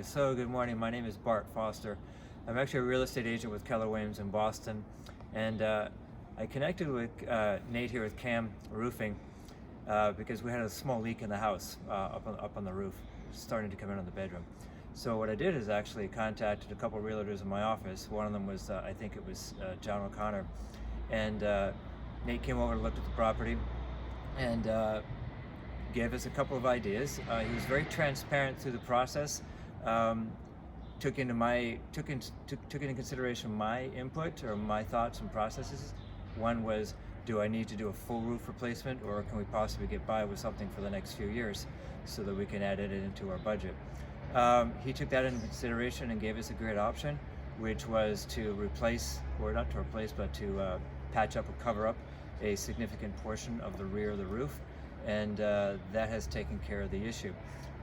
So good morning. My name is Bart Foster. I'm actually a real estate agent with Keller Williams in Boston, and I connected with Nate here with Cam Roofing because we had a small leak in the house up on the roof, starting to come in on the bedroom. So what I did is actually contacted a couple of realtors in my office. One of them was I think it was John O'Connor, and Nate came over and looked at the property and gave us a couple of ideas. He was very transparent through the process. Took into consideration my input or my thoughts and processes. One was, do I need to do a full roof replacement, or can we possibly get by with something for the next few years so that we can add it into our budget? He took that into consideration and gave us a great option, which was to replace, or not to replace, but to patch up or cover up a significant portion of the rear of the roof, and that has taken care of the issue.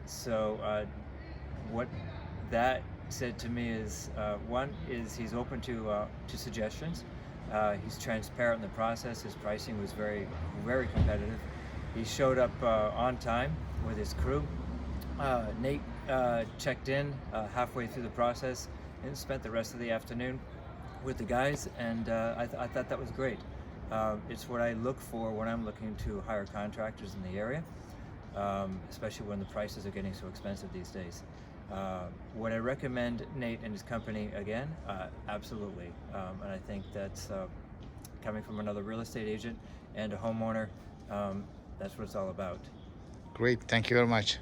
So what that said to me is, one is he's open to suggestions. He's transparent in the process. His pricing was very, very competitive. He showed up on time with his crew. Nate checked in halfway through the process and spent the rest of the afternoon with the guys, and I thought that was great. It's what I look for when I'm looking to hire contractors in the area, especially when the prices are getting so expensive these days. Would I recommend Nate and his company again? Absolutely. And I think that's coming from another real estate agent and a homeowner, that's what it's all about. Great. Thank you very much.